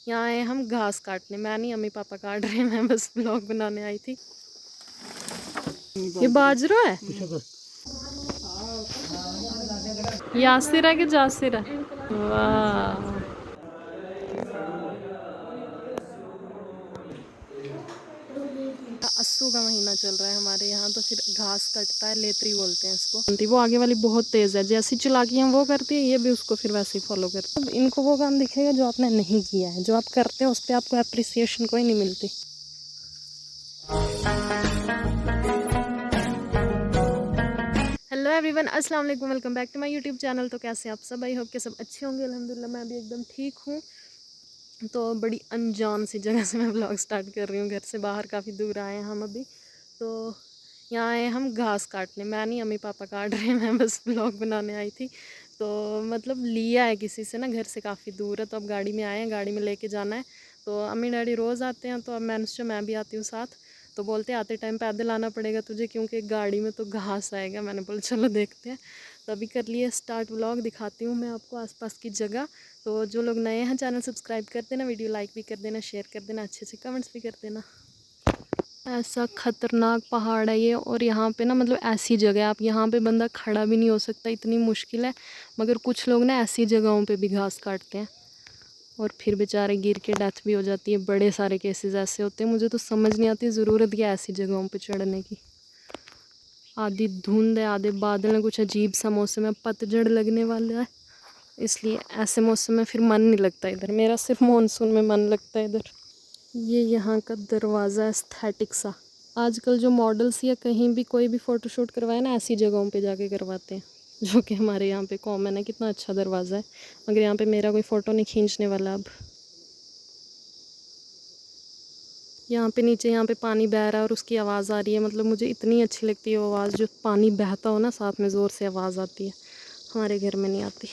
यहाँ आए हम घास काटने। मैं नहीं, अम्मी पापा काट रहे हैं, मैं बस ब्लॉग बनाने आई थी। ये बाजरा है, यासिर है कि जासिर है? वाह, अस्सू का महीना चल रहा है हमारे यहाँ, तो फिर घास कटता है, लेतरी बोलते हैं इसको। वो आगे वाली बहुत तेज़ है, जैसी चालाकियाँ वो करती है, ये भी उसको फिर वैसे ही फॉलो करती है। इनको वो काम दिखेगा जो आपने नहीं किया है, जो आप करते हैं उस पर आपको अप्रिसिएशन कोई नहीं मिलती। हेलो एवरीवन, अस्सलाम वालेकुम, welcome back to my YouTube channel. तो कैसे आप सब? आई होप के सब अच्छे होंगे। अल्हम्दुलिल्लाह मैं भी एकदम ठीक हूँ। तो बड़ी अनजान सी जगह से मैं व्लॉग स्टार्ट कर रही हूँ, घर से बाहर काफ़ी दूर आए हैं हम अभी। तो यहाँ आए हम घास काटने। मैं नहीं, अम्मी पापा काट रहे हैं, मैं बस व्लॉग बनाने आई थी। तो मतलब लिया है किसी से ना, घर से काफ़ी दूर है, तो अब गाड़ी में आए हैं, गाड़ी में लेके जाना है। तो अम्मी डैडी रोज़ आते हैं, तो अब मैं भी आती हूँ साथ। तो बोलते आते टाइम पैदल आना पड़ेगा तुझे, क्योंकि गाड़ी में तो घास आएगा। मैंने बोला चलो देखते हैं। तो अभी कर लिए स्टार्ट व्लॉग, दिखाती हूँ मैं आपको आसपास की जगह। तो जो लोग नए हैं चैनल सब्सक्राइब कर देना, वीडियो लाइक भी कर देना, शेयर कर देना, अच्छे से कमेंट्स भी कर देना। ऐसा ख़तरनाक पहाड़ है ये, और यहाँ पे ना मतलब ऐसी जगह है, आप यहाँ पे बंदा खड़ा भी नहीं हो सकता, इतनी मुश्किल है। मगर कुछ लोग ना ऐसी जगहों पे भी घास काटते हैं और फिर बेचारे गिर के डेथ भी हो जाती है। बड़े सारे केसेस ऐसे होते हैं। मुझे तो समझ नहीं आती ज़रूरत क्या ऐसी जगहों पे चढ़ने की। आधी धुंध है, आधे बादल है, कुछ अजीब सा मौसम है, पतझड़ लगने वाला है, इसलिए ऐसे मौसम में फिर मन नहीं लगता इधर। मेरा सिर्फ मानसून में मन लगता है इधर। ये यहाँ का दरवाज़ा एस्थेटिक सा। आजकल जो मॉडल्स या कहीं भी कोई भी फ़ोटोशूट करवाए ना, ऐसी जगहों पे जाके करवाते हैं, जो कि हमारे यहाँ पे कॉमन है। कितना अच्छा दरवाज़ा है, मगर यहाँ पे मेरा कोई फ़ोटो नहीं खींचने वाला अब। यहाँ पे नीचे, यहाँ पे पानी बह रहा है और उसकी आवाज़ आ रही है। मतलब मुझे इतनी अच्छी लगती है वो आवाज़, जो पानी बहता हो ना, साथ में ज़ोर से आवाज़ आती है। हमारे घर में नहीं आती।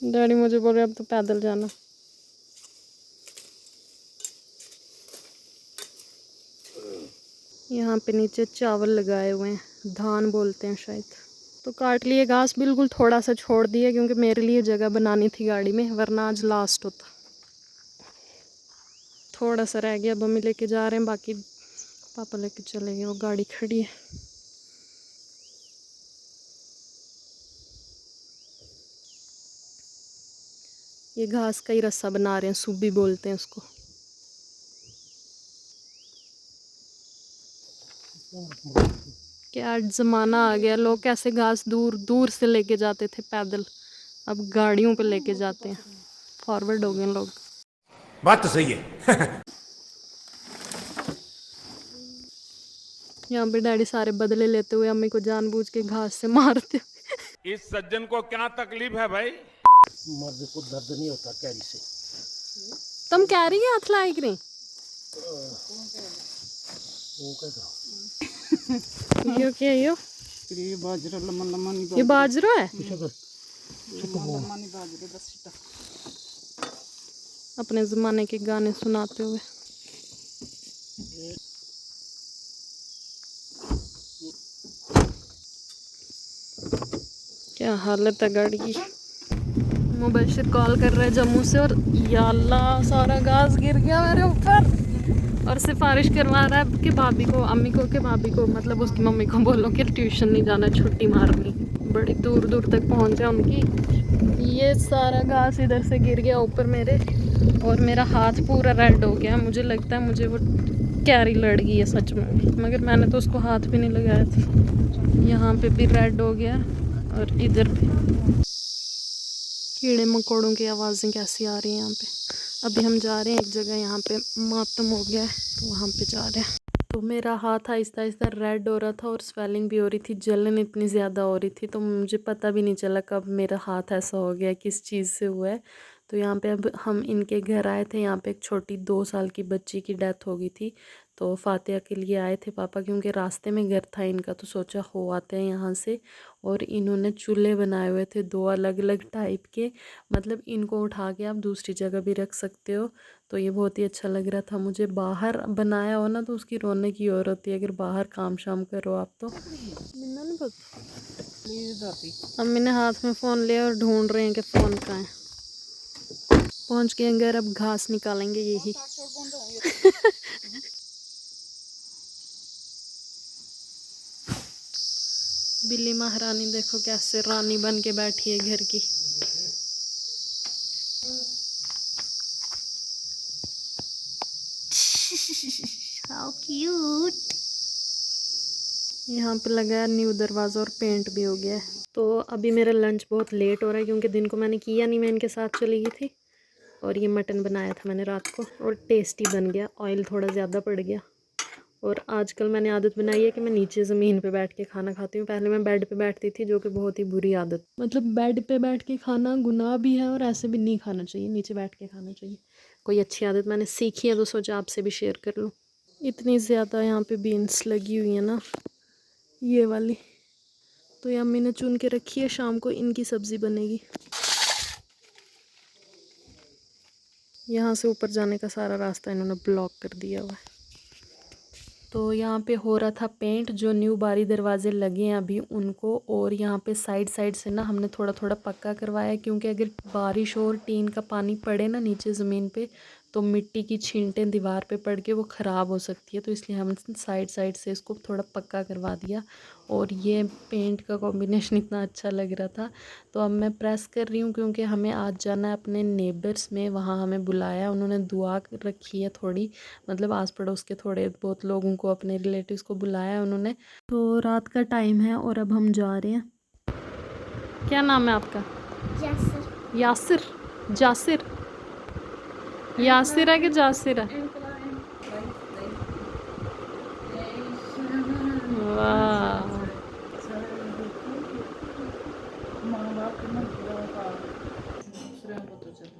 डैडी मुझे बोल रहे अब तो पैदल जाना। यहाँ पे नीचे चावल लगाए हुए हैं, धान बोलते हैं शायद। तो काट लिए घास, बिल्कुल थोड़ा सा छोड़ दिया, क्योंकि मेरे लिए जगह बनानी थी गाड़ी में, वरना आज लास्ट होता। थोड़ा सा रह गया, अब मम्मी लेके जा रहे हैं, बाकी पापा लेके चले गए, वो गाड़ी खड़ी है। ये घास का ही रस्सा बना रहे हैं, सूबी बोलते हैं उसको। क्या ज़माना आ गया, लोग कैसे घास दूर दूर से लेके जाते थे पैदल, अब गाड़ियों पे लेके जाते हैं। फॉरवर्ड हो गए लोग। बात तो सही है। यहाँ पे डैडी सारे बदले लेते हुए अम्मी को जानबूझ के घास से मारते। इस सज्जन को क्या तकलीफ है भाई? मर्द को दर्द नहीं होता कैरी से। तुम कह रही है हाथ लाए कि नहीं? वो क्या करो? यो क्या यो? ये बाजरा लम्मा लम्मा नहीं ये बाजरा है। लम्मा नहीं बाजरा दस। अपने ज़माने के गाने सुनाते हुए। क्या हालत है गाड़ी की। मुबशिर कॉल कर रहा है जम्मू से, और या अल्लाह सारा घास गिर गया मेरे ऊपर। और सिफारिश करवा रहा है कि भाभी को, अम्मी को, कि भाभी को मतलब उसकी मम्मी को बोलो कि ट्यूशन नहीं जाना, छुट्टी मारनी। बड़ी दूर दूर तक पहुंच है उनकी। ये सारा घास इधर से गिर गया ऊपर मेरे, और मेरा हाथ पूरा रेड हो गया। मुझे लगता है मुझे वो कैरी लड़ गई है सच में, मगर मैंने तो उसको हाथ भी नहीं लगाया था। यहाँ पे भी रेड हो गया, और इधर भी। कीड़े मकोड़ों की आवाज़ें कैसी आ रही हैं यहाँ पे। अभी हम जा रहे हैं एक जगह, यहाँ पे मातम हो गया है, तो वहाँ पे जा रहे हैं। तो मेरा हाथ आहिस्ता आहिस्ता रेड हो रहा था, और स्वेलिंग भी हो रही थी, जलन इतनी ज़्यादा हो रही थी, तो मुझे पता भी नहीं चला कब मेरा हाथ ऐसा हो गया, किस चीज़ से हुआ है। तो यहाँ पे अब हम इनके घर आए थे। यहाँ पे एक छोटी 2 साल की बच्ची की डेथ हो गई थी, तो फातिहा के लिए आए थे पापा, क्योंकि रास्ते में घर था इनका, तो सोचा हो आते हैं यहाँ से। और इन्होंने चूल्हे बनाए हुए थे 2 अलग अलग टाइप के, मतलब इनको उठा के आप दूसरी जगह भी रख सकते हो। तो ये बहुत ही अच्छा लग रहा था मुझे। बाहर बनाया हो ना तो उसकी रौनक ही और होती है, अगर बाहर काम शाम करो आप तो। मिन्ना नहीं पता, प्लीज दादी अम्मी ने हाथ में फ़ोन लिया और ढूंढ रहे हैं कि फ़ोन कहाँ है। पहुँच के अंदर अब घास निकालेंगे यही। बिल्ली महारानी देखो कैसे रानी बन के बैठी है घर की। How cute। यहाँ पे लगा है न्यू दरवाज़ा और पेंट भी हो गया है। तो अभी मेरा लंच बहुत लेट हो रहा है, क्योंकि दिन को मैंने किया नहीं, मैं इनके साथ चली गई थी। और ये मटन बनाया था मैंने रात को, और टेस्टी बन गया। ऑयल थोड़ा ज़्यादा पड़ गया। और आजकल मैंने आदत बनाई है कि मैं नीचे ज़मीन पे बैठ के खाना खाती हूँ। पहले मैं बेड पे बैठती थी, जो कि बहुत ही बुरी आदत, मतलब बेड पे बैठ के खाना गुनाह भी है और ऐसे भी नहीं खाना चाहिए, नीचे बैठ के खाना चाहिए। कोई अच्छी आदत मैंने सीखी है तो सोचा आपसे भी शेयर कर लूँ। इतनी ज़्यादा यहाँ पे बीन्स लगी हुई है ना, ये वाली, तो ये अम्मी ने चुन के रखी है, शाम को इनकी सब्ज़ी बनेगी। यहाँ से ऊपर जाने का सारा रास्ता इन्होंने ब्लॉक कर दिया हुआ है। तो यहाँ पे हो रहा था पेंट, जो न्यू बारी दरवाजे लगे हैं अभी उनको। और यहाँ पे साइड साइड से ना हमने थोड़ा थोड़ा पक्का करवाया, क्योंकि अगर बारिश और टीन का पानी पड़े ना नीचे ज़मीन पे, तो मिट्टी की छींटें दीवार पे पड़ के वो ख़राब हो सकती है। तो इसलिए हम साइड साइड से इसको थोड़ा पक्का करवा दिया। और ये पेंट का कॉम्बिनेशन इतना अच्छा लग रहा था। तो अब मैं प्रेस कर रही हूँ, क्योंकि हमें आज जाना है अपने नेबर्स में, वहाँ हमें बुलाया उन्होंने, दुआ रखी है थोड़ी, मतलब आस पड़ोस के थोड़े बहुत लोगों को, अपने रिलेटिव्स को बुलाया है उन्होंने। तो रात का टाइम है और अब हम जा रहे हैं। क्या नाम है आपका? यासिर। यासिर? जासिर? यासिर है कि जासिर है? वाह। माँ बाप के मन का दूसरे को तो चलो।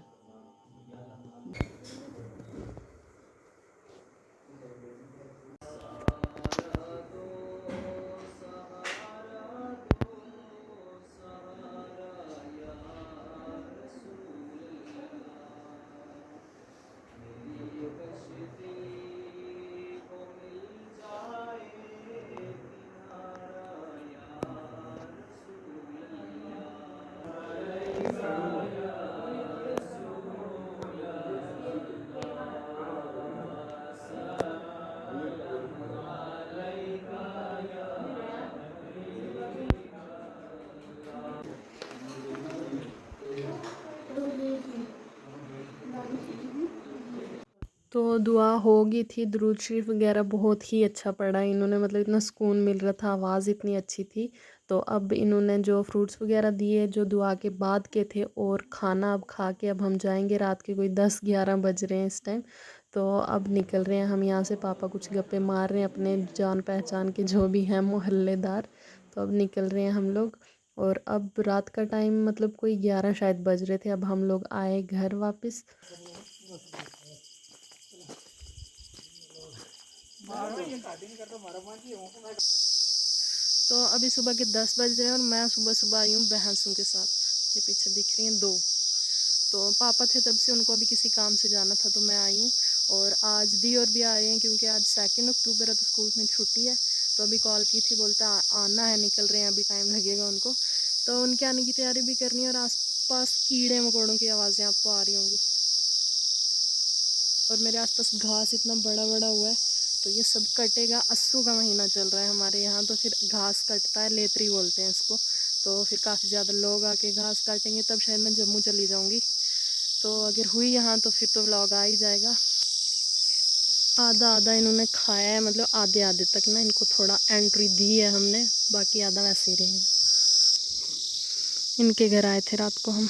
तो दुआ हो गई थी, दुरूद शरीफ वगैरह बहुत ही अच्छा पढ़ा इन्होंने, मतलब इतना सुकून मिल रहा था, आवाज़ इतनी अच्छी थी। तो अब इन्होंने जो फ्रूट्स वगैरह दिए जो दुआ के बाद के थे, और खाना अब खा के अब हम जाएंगे। रात के कोई 10-11 बज रहे हैं इस टाइम। तो अब निकल रहे हैं हम यहाँ से। पापा कुछ गप्पे मार रहे हैं अपने जान पहचान के जो भी हैं मोहल्लेदार। तो अब निकल रहे हैं हम लोग। और अब रात का टाइम, मतलब कोई 11 शायद बज रहे थे, अब हम लोग आए घर वापस। तो अभी सुबह के 10 बज रहे हैं और मैं सुबह सुबह आई हूँ भैंसों के साथ। ये पीछे दिख रही हैं 2। तो पापा थे तब से, उनको अभी किसी काम से जाना था तो मैं आई हूँ। और आज दी और भी आए हैं, क्योंकि आज 2 अक्टूबर है तो स्कूल में छुट्टी है। तो अभी कॉल की थी, बोलता आना है, निकल रहे हैं, अभी टाइम लगेगा उनको। तो उनके आने की तैयारी भी करनी है। और आसपास कीड़े मकोड़ों की आवाज़ें आपको आ रही होंगी। और मेरे आसपास घास इतना बड़ा बड़ा हुआ है, तो ये सब कटेगा। अस्सू का महीना चल रहा है हमारे यहाँ, तो फिर घास कटता है, लेतरी बोलते हैं इसको। तो फिर काफ़ी ज़्यादा लोग आके घास काटेंगे, तब शायद मैं जम्मू चली जाऊँगी। तो अगर हुई यहाँ तो फिर तो व्लॉग आ ही जाएगा। आधा आधा इन्होंने खाया है, मतलब आधे आधे तक ना इनको थोड़ा एंट्री दी है हमने, बाकी आधा वैसे ही रहेगा। इनके घर आए थे रात को हम,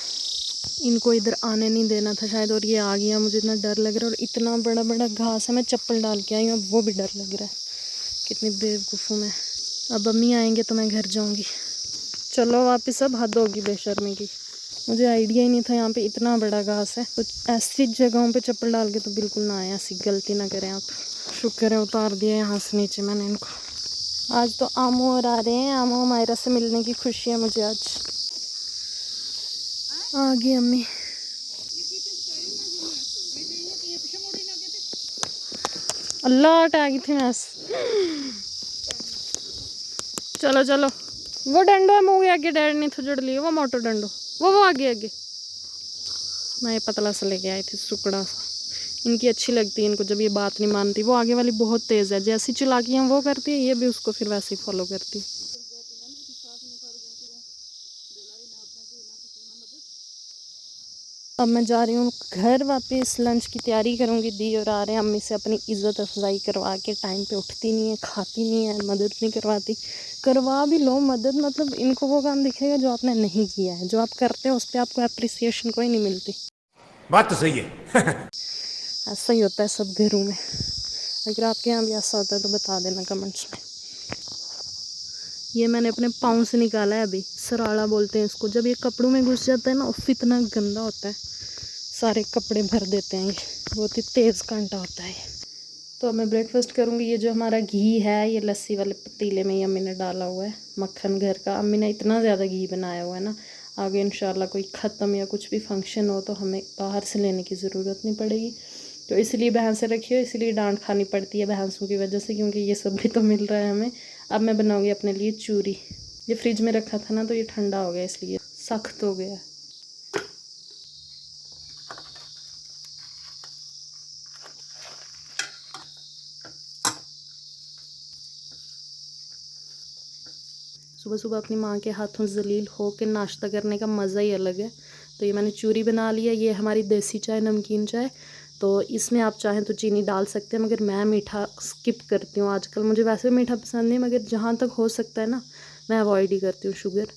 इनको इधर आने नहीं देना था शायद, और ये आ गया। मुझे इतना डर लग रहा है, और इतना बड़ा बड़ा घास है, मैं चप्पल डाल के आई हूँ, अब वो भी डर लग रहा है। कितनी बेवकूफ़ हूँ मैं। अब अम्मी आएंगे तो मैं घर जाऊँगी। चलो वापस, अब हद होगी बेशर्मी की। मुझे आइडिया ही नहीं था यहाँ पे इतना बड़ा घास है। तो ऐसी जगहों पे चप्पल डाल के तो बिल्कुल ना आए, ऐसी गलती ना करें आप। शुक्र है उतार दिया यहाँ से नीचे मैंने इनको। आज तो आमो और आ रहे हैं, आमो मायरा से मिलने की खुशी है मुझे आज। आ गई अम्मी। अल्लाह टैगी थी मैं। चलो चलो, वो डंडो है मुँह आगे, डैड ने तो जड़ लिया वो मोटो डंडो, वो आगे आगे। मैं ये पतला सा लेके आई थी सुकड़ा सा। इनकी अच्छी लगती है इनको जब ये बात नहीं मानती। वो आगे वाली बहुत तेज़ है, जैसी चालाकियाँ वो करती है ये भी उसको फिर वैसे ही फॉलो करती है। अब मैं जा रही हूँ घर वापस, लंच की तैयारी करूँगी। दी और आ रहे हैं, अम्मी से अपनी इज़्ज़त अफजाई करवा के। टाइम पे उठती नहीं है, खाती नहीं है, मदद नहीं करवाती। करवा भी लो मदद, मतलब इनको वो काम दिखेगा जो आपने नहीं किया है। जो आप करते हो उस पर आपको अप्रिसिएशन कोई नहीं मिलती। बात तो सही है। ऐसा ही होता है सब घरों में। अगर आपके यहाँ भी ऐसा होता है तो बता देना कमेंट्स में। ये मैंने अपने पाँव से निकाला है अभी, सराड़ा बोलते हैं इसको। जब ये कपड़ों में घुस जाता है ना, उफ इतना गंदा होता है, सारे कपड़े भर देते हैं ये। बहुत ही तेज़ कांटा होता है। तो अब मैं ब्रेकफास्ट करूँगी। ये जो हमारा घी है ये लस्सी वाले पतीले में ही अम्मी ने डाला हुआ है, मक्खन घर का। अम्मी ने इतना ज़्यादा घी बनाया हुआ है ना, आगे इंशाल्लाह कोई ख़त्म या कुछ भी फंक्शन हो तो हमें बाहर से लेने की ज़रूरत नहीं पड़ेगी। तो इसलिए भैंसें रखी हो, इसलिए डांट खानी पड़ती है भैंसों की वजह से, क्योंकि ये सब भी तो मिल रहा है हमें। अब मैं बनाऊँगी अपने लिए चूरी। ये फ्रिज में रखा था ना तो ये ठंडा हो गया, इसलिए सख्त हो गया। सुबह सुबह अपनी माँ के हाथों जलील हो के नाश्ता करने का मज़ा ही अलग है। तो ये मैंने चूरी बना लिया। ये हमारी देसी चाय, नमकीन चाय। तो इसमें आप चाहें तो चीनी डाल सकते हैं, मगर मैं मीठा स्किप करती हूँ आजकल। मुझे वैसे मीठा पसंद नहीं, मगर जहाँ तक हो सकता है ना मैं अवॉइड ही करती हूँ शुगर।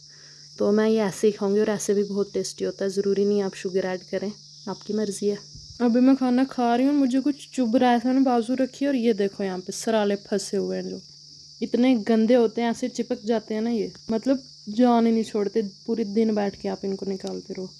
तो मैं ये ऐसे ही खाऊंगी, और ऐसे भी बहुत टेस्टी होता है। ज़रूरी नहीं आप शुगर ऐड करें, आपकी मर्ज़ी है। अभी मैं खाना खा रही हूँ, मुझे कुछ चुभ रहा है था ना, बाजू रखी। और ये देखो यहाँ पे सराले फंसे हुए हैं, जो इतने गंदे होते हैं, ऐसे चिपक जाते हैं ना ये, मतलब जान ही नहीं छोड़ते। पूरे दिन बैठ के आप इनको निकालते रहो।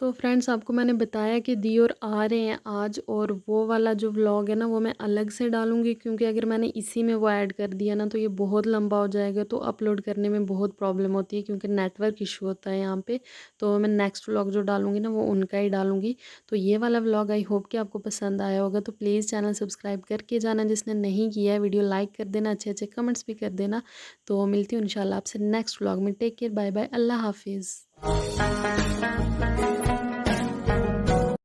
तो फ्रेंड्स, आपको मैंने बताया कि दी और आ रहे हैं आज, और वो वाला जो व्लॉग है ना वो मैं अलग से डालूंगी, क्योंकि अगर मैंने इसी में वो ऐड कर दिया ना तो ये बहुत लंबा हो जाएगा। तो अपलोड करने में बहुत प्रॉब्लम होती है, क्योंकि नेटवर्क इशू होता है यहाँ पे। तो मैं नेक्स्ट व्लॉग जो डालूंगी ना वो उनका ही डालूंगी। तो ये वाला व्लॉग आई होप कि आपको पसंद आया होगा। तो प्लीज़ चैनल सब्सक्राइब करके जाना जिसने नहीं किया है। वीडियो लाइक कर देना, अच्छे अच्छे कमेंट्स भी कर देना। तो मिलती हूँ इंशाल्लाह आपसे नेक्स्ट व्लॉग में। टेक केयर, बाय बाय, अल्लाह हाफिज़।